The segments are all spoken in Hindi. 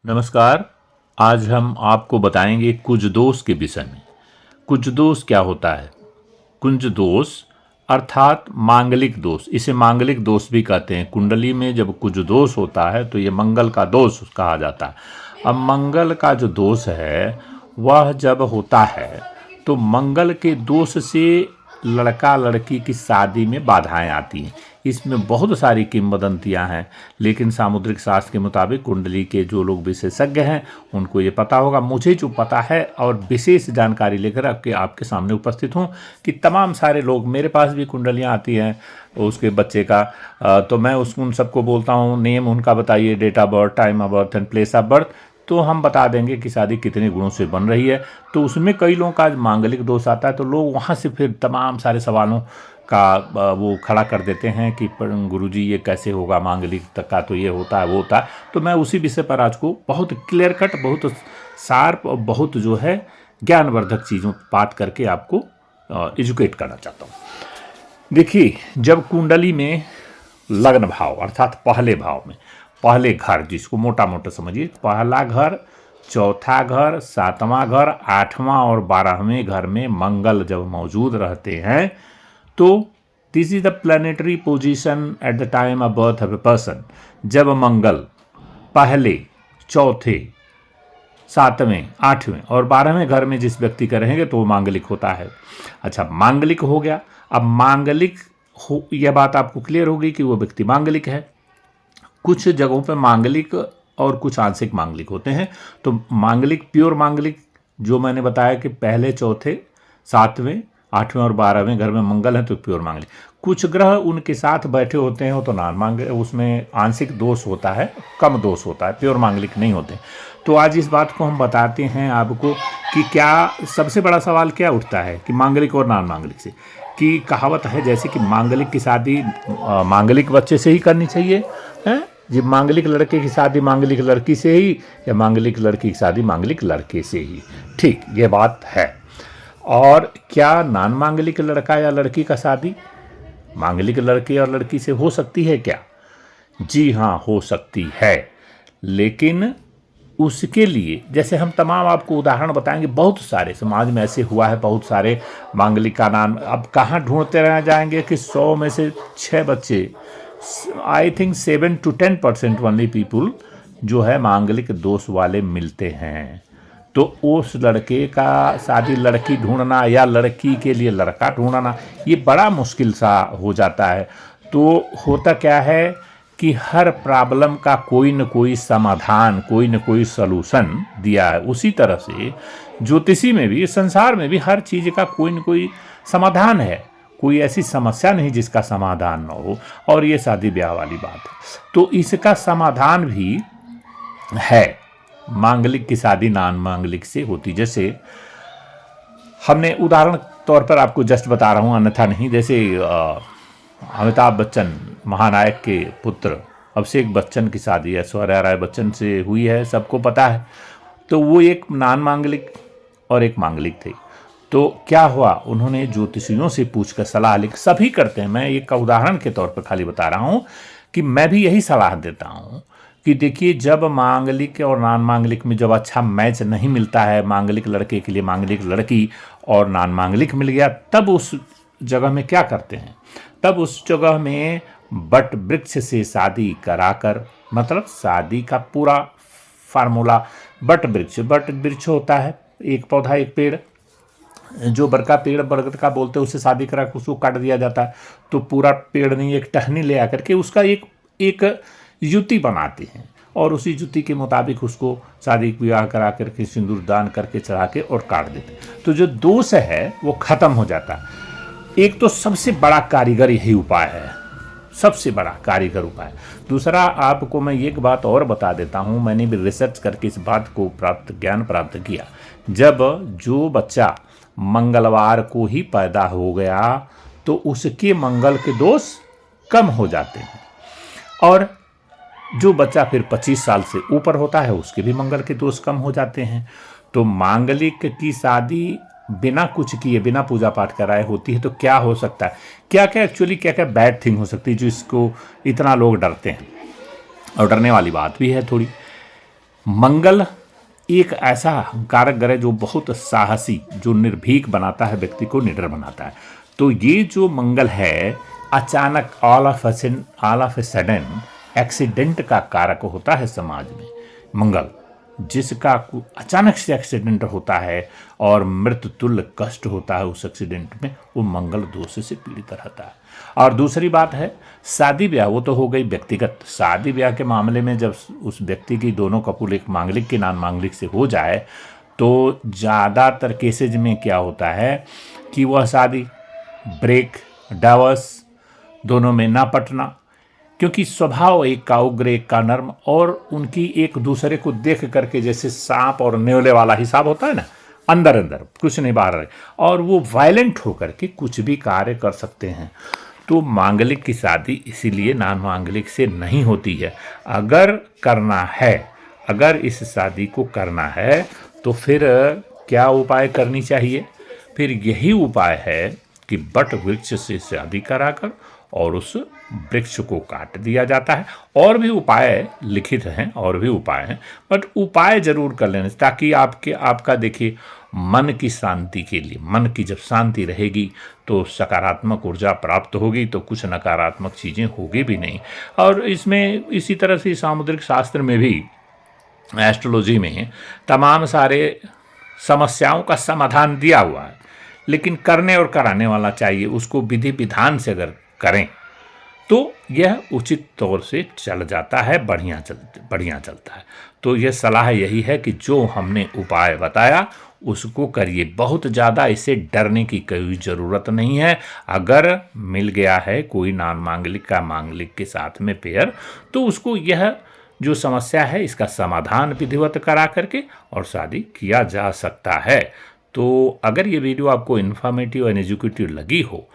नमस्कार। आज हम आपको बताएंगे कुज दोष के विषय में। कुज दोष क्या होता है? कुंज दोष अर्थात मांगलिक दोष, इसे मांगलिक दोष भी कहते हैं। कुंडली में जब कुज दोष होता है तो ये मंगल का दोष कहा जाता है। अब मंगल का जो दोष है वह जब होता है तो मंगल के दोष से लड़का लड़की की शादी में बाधाएं आती हैं। इसमें बहुत सारी किंवदंतियां हैं, लेकिन सामुद्रिक शास्त्र के मुताबिक कुंडली के जो लोग विशेषज्ञ हैं उनको ये पता होगा। मुझे जो पता है और विशेष जानकारी लेकर आपके सामने उपस्थित हूँ कि तमाम सारे लोग, मेरे पास भी कुंडलियाँ आती हैं उसके बच्चे का, तो मैं उन सबको बोलता हूँ नेम उनका बताइए, date of birth, time of birth and place of birth, तो हम बता देंगे कि शादी कितने गुणों से बन रही है। तो उसमें कई लोगों का मांगलिक दोष आता है तो लोग वहाँ से फिर तमाम सारे सवालों का वो खड़ा कर देते हैं कि गुरुजी ये कैसे होगा, मांगलिक तक का तो ये होता है वो होता है। तो मैं उसी विषय पर आज को बहुत क्लियर कट, बहुत शार्प और बहुत जो है ज्ञानवर्धक चीज़ों बात करके आपको एजुकेट करना चाहता हूँ। देखिए, जब कुंडली में लग्न भाव अर्थात पहले भाव में, पहले घर जिसको मोटा मोटा समझिए, पहला घर, चौथा घर, सातवां घर, आठवां और 12वें घर में मंगल जब मौजूद रहते हैं तो this is the planetary position at the time of birth of a person. जब मंगल पहले, चौथे, सातवें, आठवें और 12वें घर में जिस व्यक्ति का रहेंगे तो वो मांगलिक होता है। अच्छा, मांगलिक हो गया। अब मांगलिक हो, यह बात आपको क्लियर होगी कि वो व्यक्ति मांगलिक है। कुछ जगहों पे मांगलिक और कुछ आंशिक मांगलिक होते हैं। तो मांगलिक, प्योर मांगलिक जो मैंने बताया कि पहले, चौथे, सातवें, 8वें और 12वें घर में मंगल है तो प्योर मांगलिक। कुछ ग्रह उनके साथ बैठे होते हैं तो नॉन मांगलिक, उसमें आंशिक दोष होता है, कम दोष होता है, प्योर मांगलिक नहीं होते। तो आज इस बात को हम बताते हैं आपको कि क्या सबसे बड़ा सवाल क्या उठता है कि मांगलिक और नॉन मांगलिक से, कि कहावत है जैसे कि मांगलिक की शादी मांगलिक बच्चे से ही करनी चाहिए, है जी, मांगलिक लड़के की शादी मांगलिक लड़की से ही, या मांगलिक लड़की की शादी मांगलिक लड़के से ही। ठीक, ये बात है। और क्या नॉन मांगलिक लड़का या लड़की का शादी मांगलिक लड़के और लड़की से हो सकती है क्या? जी हाँ, हो सकती है। लेकिन उसके लिए जैसे हम तमाम आपको उदाहरण बताएंगे, बहुत सारे समाज में ऐसे हुआ है, बहुत सारे मांगलिक का नाम। अब कहाँ ढूंढते रह जाएंगे कि 100 में से 6 बच्चे, I think 7 to 10% only people जो है मांगलिक दोष वाले मिलते हैं। तो उस लड़के का शादी लड़की ढूंढना या लड़की के लिए लड़का ढूंढना ये बड़ा मुश्किल सा हो जाता है। तो होता क्या है कि हर प्रॉब्लम का कोई न कोई समाधान, कोई न कोई सलूशन दिया है। उसी तरह से ज्योतिषी में भी, संसार में भी हर चीज़ का कोई न कोई समाधान है। कोई ऐसी समस्या नहीं जिसका समाधान न हो। और ये शादी ब्याह वाली बात है तो इसका समाधान भी है। मांगलिक की शादी नॉन मांगलिक से होती, जैसे हमने उदाहरण तौर पर आपको जस्ट बता रहा हूँ, अन्यथा नहीं। जैसे अमिताभ बच्चन महानायक के पुत्र अभिषेक बच्चन की शादी ऐश्वर्या राय बच्चन से हुई है, सबको पता है। तो वो एक नॉन मांगलिक और एक मांगलिक थे। तो क्या हुआ, उन्होंने ज्योतिषियों से पूछकर सलाह ली। सभी करते हैं, मैं एक उदाहरण के तौर पर खाली बता रहा हूँ कि मैं भी यही सलाह देता हूँ कि देखिए, जब मांगलिक और नॉन मांगलिक में जब अच्छा मैच नहीं मिलता है, मांगलिक लड़के के लिए मांगलिक लड़की और नॉन मांगलिक मिल गया, तब उस जगह में क्या करते हैं, तब उस जगह में बट वृक्ष से शादी कराकर, मतलब शादी का पूरा फार्मूला, बट वृक्ष होता है एक पौधा, एक पेड़, जो बड़का पेड़ बरगद का बोलते हैं, उससे शादी करा के उसको काट दिया जाता है। तो पूरा पेड़ नहीं, एक टहनी ले आकर के उसका एक युति बनाते हैं और उसी युति के मुताबिक उसको शादी विवाह करा करके सिंदूर दान करके चढ़ा के और काट देते हैं। तो जो दोष है वो खत्म हो जाता है। एक तो सबसे बड़ा कारीगर यही उपाय है, सबसे बड़ा कारीगर उपाय। दूसरा, आपको मैं एक बात और बता देता हूँ, मैंने भी रिसर्च करके इस बात को ज्ञान प्राप्त किया। जब जो बच्चा मंगलवार को ही पैदा हो गया तो उसके मंगल के दोष कम हो जाते हैं, और जो बच्चा फिर 25 साल से ऊपर होता है उसके भी मंगल के दोष कम हो जाते हैं। तो मांगलिक की शादी बिना कुछ किए, बिना पूजा पाठ कराए होती है तो क्या हो सकता है, क्या क्या एक्चुअली क्या क्या बैड थिंग हो सकती है जो इसको इतना लोग डरते हैं। और डरने वाली बात भी है थोड़ी। मंगल एक ऐसा कारक ग्रह जो बहुत साहसी, जो निर्भीक बनाता है, व्यक्ति को निडर बनाता है। तो ये जो मंगल है, अचानक all of a sudden accident का कारक होता है समाज में। मंगल जिसका अचानक से एक्सीडेंट होता है और मृत्यु तुल्य कष्ट होता है उस एक्सीडेंट में, वो मंगल दोष से पीड़ित रहता है। और दूसरी बात है शादी ब्याह, वो तो हो गई व्यक्तिगत। शादी ब्याह के मामले में जब उस व्यक्ति की दोनों कपुल एक मांगलिक के नाम मांगलिक से हो जाए तो ज़्यादातर केसेज में क्या होता है कि वह शादी ब्रेक, डाइवोर्स, दोनों में ना पटना, क्योंकि स्वभाव एक का उग्र एक का नर्म, और उनकी एक दूसरे को देख करके जैसे सांप और न्योले वाला हिसाब होता है ना, अंदर अंदर कुछ नहीं बाहर, और वो वायलेंट होकर के कुछ भी कार्य कर सकते हैं। तो मांगलिक की शादी इसीलिए नान मांगलिक से नहीं होती है। अगर करना है, अगर इस शादी को करना है तो फिर क्या उपाय करनी चाहिए? फिर यही उपाय है कि बट वृक्ष से शादी कराकर और उस वृक्ष को काट दिया जाता है। और भी उपाय लिखित हैं, और भी उपाय हैं, बट उपाय जरूर कर लेने, ताकि आपका देखिए मन की शांति के लिए, मन की जब शांति रहेगी तो सकारात्मक ऊर्जा प्राप्त होगी, तो कुछ नकारात्मक चीज़ें होगी भी नहीं। और इसमें इसी तरह से सामुद्रिक शास्त्र में भी, एस्ट्रोलॉजी में तमाम सारे समस्याओं का समाधान दिया हुआ है, लेकिन करने और कराने वाला चाहिए। उसको विधि विधान से अगर करें तो यह उचित तौर से चल जाता है, बढ़िया चलता है। तो यह सलाह यही है कि जो हमने उपाय बताया उसको करिए। बहुत ज़्यादा इसे डरने की कोई ज़रूरत नहीं है। अगर मिल गया है कोई नान मांगलिक का मांगलिक के साथ में पेयर, तो उसको यह जो समस्या है इसका समाधान विधिवत करा करके और शादी किया जा सकता है। तो अगर ये वीडियो आपको इन्फॉर्मेटिव और एजुकेटिव लगी हो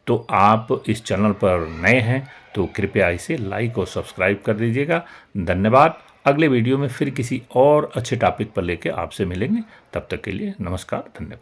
तो आप इस चैनल पर नए हैं तो कृपया इसे लाइक और सब्सक्राइब कर दीजिएगा। धन्यवाद। अगले वीडियो में फिर किसी और अच्छे टॉपिक पर लेके आपसे मिलेंगे। तब तक के लिए नमस्कार, धन्यवाद।